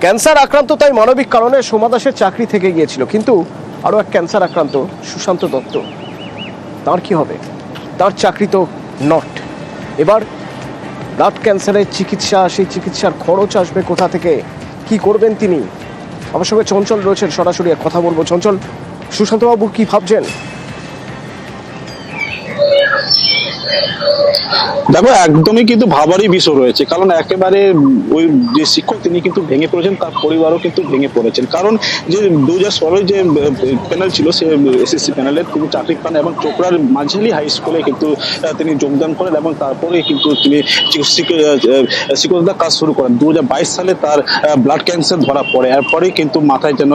Cancer আক্রান্ত, তাই মানবিক কারণে সোমা দাসের চাকরি থেকে গিয়েছিল। কিন্তু আরো এক ক্যান্সার আক্রান্ত সুশান্ত দত্ত, তার কি হবে? তার চাকরি তো নট। এবার ব্লাড ক্যান্সারের চিকিৎসা, সেই চিকিৎসার খরচ আসবে কোথা থেকে? কি করবেন তিনি? আমার সঙ্গে চঞ্চল রয়েছেন, সরাসরি কথা বলবো। চঞ্চল, সুশান্তবাবু কি ভাবছেন? দেখো, একদমই কিন্তু ভাবারই বিষয় রয়েছে, কারণ একেবারে ওই যে শিক্ষক তিনি কিন্তু ভেঙে পড়েছেন, তার পরিবারও কিন্তু ভেঙে পড়েছেন। কারণ যে 2016 যে প্যানেল ছিল, সে এসএসসি প্যানেলে তিনি চাকরি পান এবং চোপড়ার মাঝালি হাই স্কুলে কিন্তু তিনি যোগদান করেন এবং তারপরে কিন্তু তিনি শিক্ষকতার কাজ শুরু করেন। 2022 সালে তার ব্লাড ক্যান্সার ধরা পড়ে। এরপরেই কিন্তু মাথায় যেন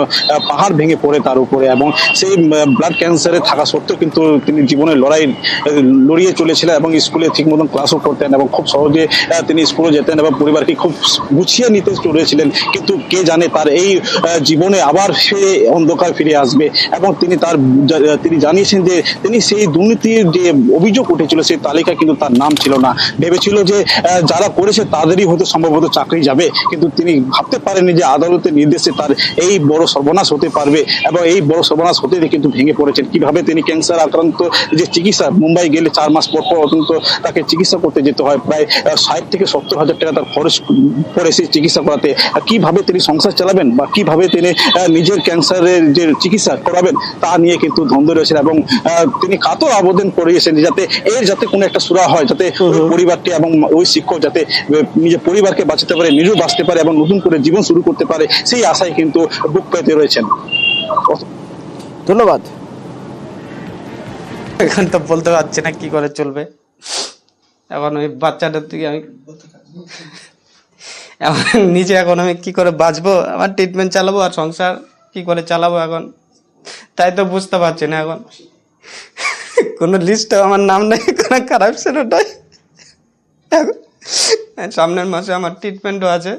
পাহাড় ভেঙে পড়ে তার উপরে, এবং সেই ব্লাড ক্যান্সারে থাকা সত্ত্বেও কিন্তু তিনি জীবনের লড়াই লড়িয়ে চলেছিলেন এবং স্কুলে ঠিক মতন ক্লাসও করতেন এবং খুব সহজে তিনি স্কুলে যেতেন এবং পরিবারকে খুব গুছিয়ে নিতে চলেছিলেন। কিন্তু কে জানে তার এই জীবনে আবার সে অন্ধকার ফিরে আসবে। এবং তিনি জানিয়েছেন যে তিনি সেই দুর্নীতির যে অভিযোগ উঠেছিল সেই তালিকা কিন্তু তার নাম ছিল না। ভেবেছিল যে যারা করেছে তাদেরই হয়তো সম্ভবত চাকরি যাবে, কিন্তু তিনি ভাবতে পারেননি যে আদালতের নির্দেশে তার এই বড় সর্বনাশ হতে পারবে এবং এই বড় সর্বনাশ হতে কিন্তু ভেঙে পড়েছেন। কিভাবে তিনি ক্যান্সার আক্রান্ত যে চিকিৎসা, মুম্বাই গেলে 4 মাস পর অত্যন্ত তাকে চিকিৎসা করতে যেতে হয়, প্রায় 60 থেকে 70 হাজার টাকা তার খরচ পড়ে সেই চিকিৎসা করাতে। কিভাবে তিনি সংসার চালাবেন বা কিভাবে তিনি নিজের ক্যান্সারের যে চিকিৎসা করাবেন তা নিয়ে কিন্তু দ্বন্দ্ব রয়েছেন। এবং তিনি কাতর আবেদন করিয়েছেন যাতে কোনো একটা সুরা হয়, যাতে পরিবারটি এবং ওই শিক্ষক যাতে নিজের পরিবারকে বাঁচাতে পারে, নিজেও বাঁচতে পারে এবং নতুন করে জীবন শুরু করতে পারে, সেই আশায় কিন্তু বুক পেতে রয়েছেন। ধন্যবাদ। এখন তো বলতে পারছি না কি করে চলবে। এখন ওই বাচ্চাটার থেকে আমি এখন নিজে এখন আমি কি করে বাঁচবো, আমার ট্রিটমেন্ট চালাবো আর সংসার কি করে চালাবো এখন তাই তো বুঝতে পারছি না। এখন কোনো লিস্টে আমার নাম নেই, কোনো খারাপ সেটাই। সামনের মাসে আমার ট্রিটমেন্টও আছে।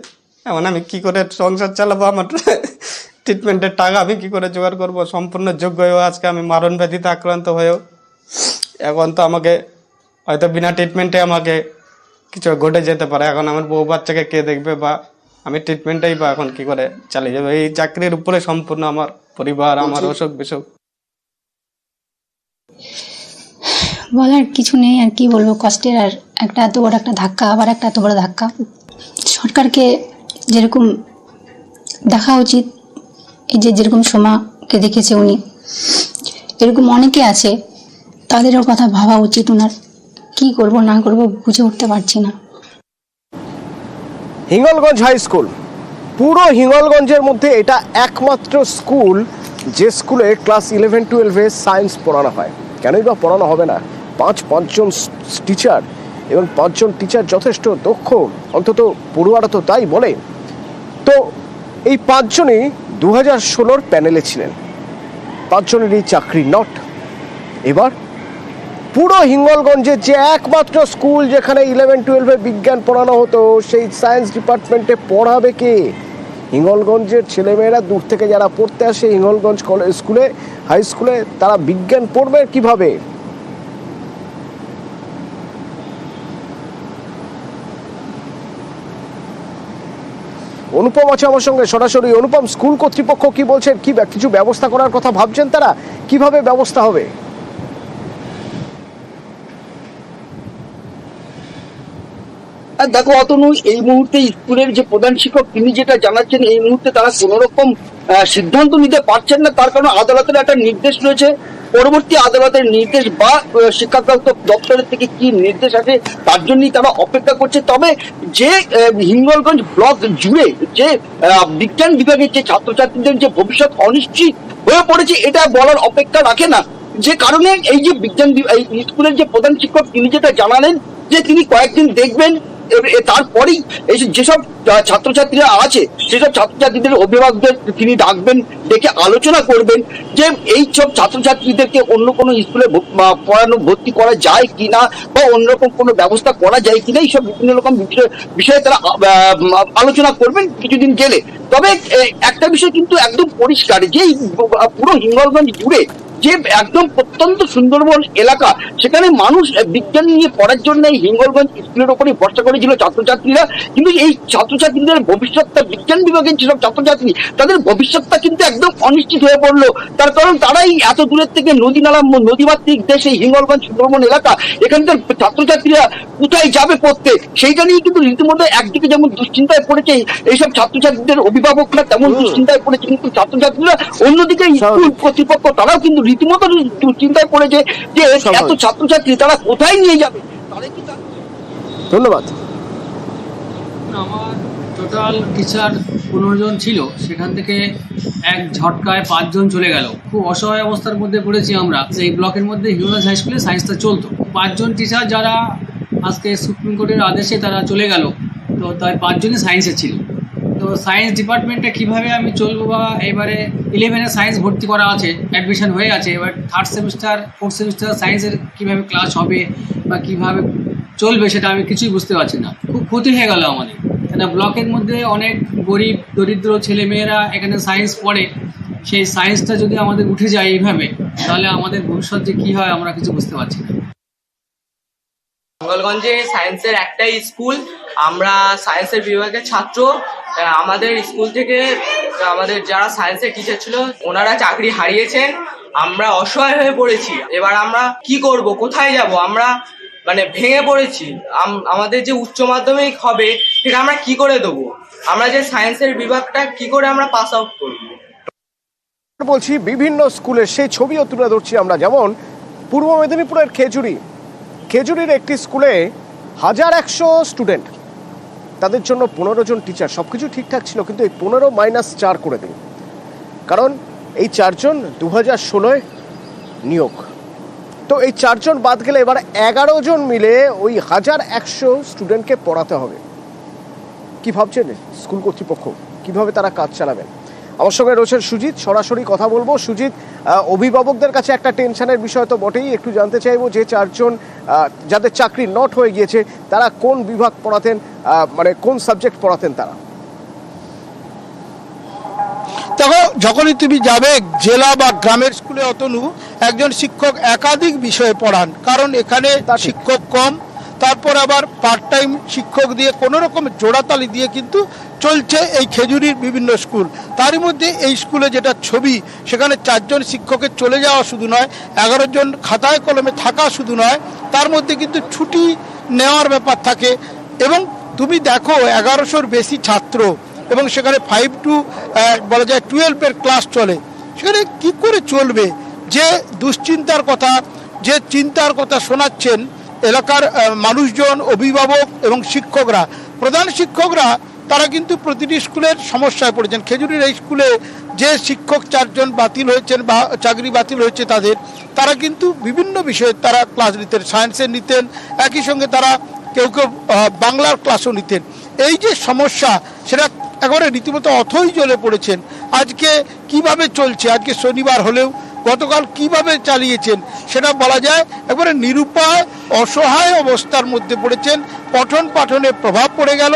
এখন আমি কি করে সংসার চালাবো? আমার ট্রিটমেন্টের টাকা আমি কি করে জোগাড় করবো? সম্পূর্ণ যোগ্য হয়েও আজকে আমি মারণ ব্যাধিতে আক্রান্ত হয়েও এখন তো আমাকে হয়তো বিনা ট্রিটমেন্টে আমাকে কিছু ঘটে যেতে পারে। এখন আমার বউ বাচ্চাকে কে দেখবে, বা আমি ট্রিটমেন্টটাই বা এখন কি করে চালিয়ে যাবো? এই চাকরির উপরে সম্পূর্ণ আমার পরিবার, আমার অসুখ বিসুখ। বলার কিছু নেই, আর কি বলবো। কষ্টের আর একটা এত বড় একটা ধাক্কা, আবার একটা এত বড় ধাক্কা। সরকারকে যেরকম দেখা উচিত, এই যে যেরকম সোমাকে দেখেছে উনি, এরকম অনেকে আছে, তাদেরও কথা ভাবা উচিত ওনার। কি করব না করব বুঝে উঠতে পারছি না। হিঙ্গলগঞ্জ হাই স্কুল, পুরো হিঙ্গলগঞ্জের মধ্যে এটা একমাত্র স্কুল যে স্কুলে ক্লাস 11-12 সায়েন্স পড়ানো হয়। কেনই বা পড়ানো হবে না? পাঁচজন টিচার, এবং 5 জন টিচার যথেষ্ট দক্ষ, অন্তত পড়ুয়ারা তো তাই বলে। তো এই 5 জনই 2016 প্যানেলে ছিলেন। 5 জনেরই চাকরি নট। এবার পুরো হিঙ্গলগঞ্জের যে একমাত্র স্কুল যেখানে 11-12 বিজ্ঞান পড়ানো হতো, সেই সায়েন্স ডিপার্টমেন্টে পড়াবে কে? হিঙ্গলগঞ্জের ছেলেমেয়েরা দূর থেকে যারা পড়তে আসে হিঙ্গলগঞ্জ কলেজ স্কুলে, হাই স্কুলে, তারা বিজ্ঞান পড়বে কিভাবে? অনুপম আছে আমার সঙ্গে সরাসরি। অনুপম, স্কুল কর্তৃপক্ষ কি বলছেন? কি কিছু ব্যবস্থা করার কথা ভাবছেন তারা? কিভাবে ব্যবস্থা হবে? দেখো অতনু, এই মুহূর্তে স্কুলের যে প্রধান শিক্ষক তিনি যেটা জানাচ্ছেন, এই মুহূর্তে তারা কোনো রকম সিদ্ধান্ত নিতে পারছেন না। তার কারণ আদালতের একটা নির্দেশ রয়েছে। পরবর্তী আদালতের নির্দেশ বা শিক্ষা দপ্তরের থেকে কি নির্দেশ আছে তার জন্যই তারা অপেক্ষা করছে। তবে যে হিঙ্গলগঞ্জ ব্লক জুড়ে যে বিজ্ঞান বিভাগের যে ছাত্রছাত্রীদের যে ভবিষ্যৎ অনিশ্চিত হয়ে পড়েছে, এটা বলার অপেক্ষা রাখে না। যে কারণে এই যে বিজ্ঞান স্কুলের যে প্রধান শিক্ষক তিনি যেটা জানালেন যে তিনি কয়েকদিন দেখবেন, তারপরেই এই যেসব ছাত্রছাত্রীরা আছে সেসব ছাত্রছাত্রীদের অভিভাবকদের তিনি ডাকবেন, ডেকে আলোচনা করবেন যে এই সব ছাত্রছাত্রীদেরকে অন্য কোনো স্কুলে ভর্তি করা যায় কিনা বা অন্যরকম কোনো ব্যবস্থা করা যায় কিনা, এইসব বিভিন্ন রকম বিষয়ে তারা আলোচনা করবেন কিছুদিন গেলে। তবে একটা বিষয় কিন্তু একদম পরিষ্কার, যে পুরো হিঙ্গলগঞ্জ জুড়ে যে একদম প্রত্যন্ত সুন্দরবন এলাকা, সেখানে মানুষ বিজ্ঞান নিয়ে পড়ার জন্য এই হিঙ্গলগঞ্জ স্কুলের ওপরে ভরসা করেছিল ছাত্রছাত্রীরা। কিন্তু এই ছাত্রছাত্রীদের ভবিষ্যৎটা, বিজ্ঞান বিভাগের যেসব ছাত্রছাত্রী, তাদের ভবিষ্যৎটা কিন্তু একদম অনিশ্চিত হয়ে পড়লো। তার কারণ তারাই এত দূরের থেকে নদী নালা, নদীমাতৃক দেশ এই হিঙ্গলগঞ্জ সুন্দরবন এলাকা, এখানকার ছাত্রছাত্রীরা কোথায় যাবে পড়তে, সেইটা নিয়ে কিন্তু রীতিমতো একদিকে যেমন দুশ্চিন্তায় পড়েছে এইসব ছাত্রছাত্রীদের অভিভাবকরা, তেমন দুশ্চিন্তায় পড়েছে কিন্তু ছাত্রছাত্রীরা। অন্যদিকে স্কুল কর্তৃপক্ষ তারাও কিন্তু রীতিমতো দুশ্চিন্তায় পড়েছে যে এত ছাত্রছাত্রী তারা কোথায় নিয়ে যাবে। ধন্যবাদ। আমার টোটাল টিচার 15 জন ছিল, সেখান থেকে এক ঝটকায় 5 জন চলে গেল। খুব অসহায় অবস্থার মধ্যে পড়েছি আমরা। এই ব্লকের মধ্যে হিঙ্গলগঞ্জ হাই স্কুলে সায়েন্সটা চলতো। 5 জন টিচার যারা আজকে সুপ্রিম কোর্টের আদেশে তারা চলে গেল, তো তাই 5 জনই সায়েন্সে ছিল। তো সায়েন্স ডিপার্টমেন্টে কীভাবে আমি চলবো, বা এবারে 11-এ সায়েন্স ভর্তি করা আছে, অ্যাডমিশন হয়ে আছে, এবার 3rd সেমিস্টার 4th সেমিস্টার সায়েন্সের কীভাবে ক্লাস হবে বা কীভাবে চলবে সেটা আমি কিছুই বুঝতে পারছি না। খুব ক্ষতি হয়ে গেল আমাদের। কেন ব্লকের মধ্যে অনেক গরিব দরিদ্র ছেলেমেয়েরা এখানে সায়েন্স পড়ে, সেই সায়েন্সটা যদি আমাদের উঠে যায় এইভাবে, তাহলে আমাদের ভবিষ্যৎ যে কী হয় আমরা কিছু বুঝতে পারছি না। হিঙ্গলগঞ্জে সায়েন্সের একটাই স্কুল, আমরা সায়েন্সের বিভাগের ছাত্র। আমাদের স্কুল থেকে আমাদের যারা সায়েন্সের টিচার ছিল ওনারা চাকরি হারিয়েছেন, আমরা অসহায় হয়ে পড়েছি। এবার আমরা কি করব, কোথায় যাব, আমরা মানে ভেঙে পড়েছি। আমাদের যে উচ্চ মাধ্যমিক হবে সেটা আমরা কি করে দেবো, আমরা যে সায়েন্সের বিভাগটা কি করে আমরা পাস আউট করবো। বলছি বিভিন্ন স্কুলের সেই ছবিও তুলে ধরছি আমরা, যেমন পূর্ব মেদিনীপুরের খেজুরির একটি স্কুলে 1100 স্টুডেন্ট, তাদের জন্য 15 জন টিচার। সব কিছু ঠিকঠাক ছিল, কিন্তু এই 15-4 করে দিল, কারণ এই 4 জন 2016 নিয়োগ। তো এই 4 জন বাদ গেলে এবার 11 জন মিলে ওই 1100 স্টুডেন্টকে পড়াতে হবে। কি ভাবছেন স্কুল কর্তৃপক্ষ, কিভাবে তারা কাজ চালাবেন? আমার সঙ্গে রয়েছেন সুজিত, সরাসরি কথা বলবো। সুজিত, অভিভাবকদের কাছে একটা টেনশনের বিষয় তো বটেই, একটু জানতে চাইবো যে 4 জন যাদের চাকরি নট হয়ে গিয়েছে তারা কোন বিভাগ পড়াতেন, মানে কোন সাবজেক্ট পড়াতেন তারা? দেখো, যখনই তুমি যাবে জেলা বা গ্রামের স্কুলে, অতনু একজন শিক্ষক একাধিক বিষয়ে পড়ান, কারণ এখানে শিক্ষক কম। তারপর আবার পার্ট টাইম শিক্ষক দিয়ে কোনো রকম জোড়াতালি দিয়ে কিন্তু চলছে এই খেজুরির বিভিন্ন স্কুল। তারই মধ্যে এই স্কুলে যেটা ছবি, সেখানে 4 জন শিক্ষকের চলে যাওয়া শুধু নয়, 11 জন খাতায় কলমে থাকা শুধু নয়, তার মধ্যে কিন্তু ছুটি নেওয়ার ব্যাপার থাকে। এবং তুমি দেখো 1100-র বেশি ছাত্র, এবং সেখানে 5 to বলা যায় 12-এর ক্লাস চলে। সেখানে কি করে চলবে? যে দুশ্চিন্তার কথা, যে চিন্তার কথা শোনাচ্ছেন এলাকার মানুষজন, অভিভাবক এবং শিক্ষকরা, প্রধান শিক্ষকরা, তারা কিন্তু প্রতিটি স্কুলের সমস্যায় পড়েছেন। খেজুরির এই স্কুলে যে শিক্ষক 4 জন বাতিল হয়েছেন বা চাকরি বাতিল হয়েছে তারা কিন্তু বিভিন্ন বিষয়ে তারা ক্লাস নিতেন, সায়েন্সের নিতেন, একই সঙ্গে তারা কেউ কেউ বাংলার ক্লাসও নিতেন। এই যে সমস্যা, সেটা একবারে রীতিমতো অথই জ্বলে পড়েছেন। আজকে কিভাবে চলছে, আজকে শনিবার হলেও গতকাল কিভাবে চালিয়েছেন সেটা বলা যায়। একবারে নিরুপায় অসহায় অবস্থার মধ্যে পড়েছেন। পঠন পাঠনে প্রভাব পড়ে গেল,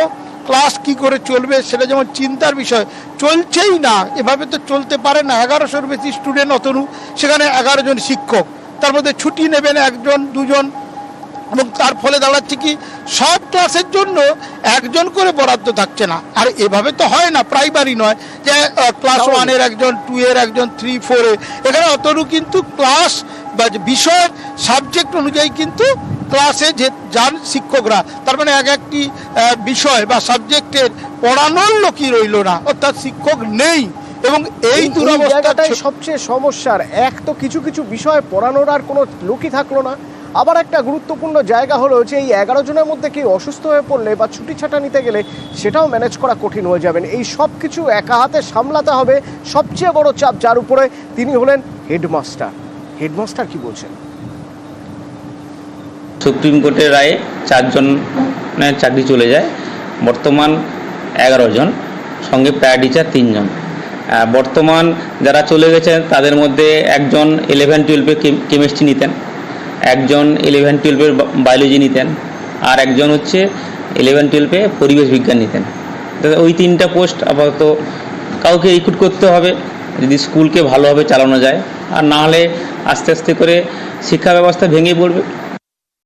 ক্লাস কি করে চলবে সেটা যেমন চিন্তার বিষয়, চলছেই না। এভাবে তো চলতে পারে না। 1100-র বেশি স্টুডেন্ট অতনু, সেখানে 11 জন শিক্ষক, তার মধ্যে ছুটি নেবেন 1 জন 2 জন, এবং তার ফলে দাঁড়াচ্ছে কি সব ক্লাসের জন্য 1 জন করে বরাদ্দ থাকছে না। আর এভাবে তো হয় না, প্রাইমারি নয় যে ক্লাস 1-এর 1 জন, 2-এর 1 জন, 3, 4-এ। এখানে অতনু কিন্তু ক্লাস বা বিষয়ের সাবজেক্ট অনুযায়ী কিন্তু ক্লাসে যে যান শিক্ষকরা, তার মানে একটি বিষয় বা সাবজেক্টের পড়ানোর লোকই রইল না, অর্থাৎ শিক্ষক নেই। এবং এই দুরবস্থাটাই সবচেয়ে সমস্যার। এক তো কিছু কিছু বিষয় পড়ানোর আর কোনো লোকই থাকলো না। আবার একটা গুরুত্বপূর্ণ জায়গা হলো যে এই 11 জনের মধ্যে কেউ অসুস্থ হয়ে পড়লে বা ছুটি ছাটা নিতে গেলে সেটাও ম্যানেজ করা কঠিন হয়ে যাবেন। এই সব কিছু একা হাতে সামলাতে হবে। সবচেয়ে বড় চাপ যার উপরে, তিনি হলেন হেডমাস্টার। হেডমাস্টার কি বলছেন? সুপ্রিম কোর্টের রায়ে 4 জনের চাকরি চলে যায়, বর্তমান 11 জন, সঙ্গে প্যারা টিচার 3 জন। বর্তমান যারা চলে গেছেন তাদের মধ্যে একজন 11-12-এ কেমিস্ট্রি নিতেন, একজন 11-12-এর বায়োলজি নিতেন, আর একজন হচ্ছে 11-12-এ পরিবেশ বিজ্ঞান নিতেন। ওই 3টা পোস্ট আপাতত কাউকে রিক্রুট করতে হবে যদি স্কুলকে ভালোভাবে চালানো যায়। আর না হলে আস্তে আস্তে করে শিক্ষা ব্যবস্থা ভেঙে পড়বে।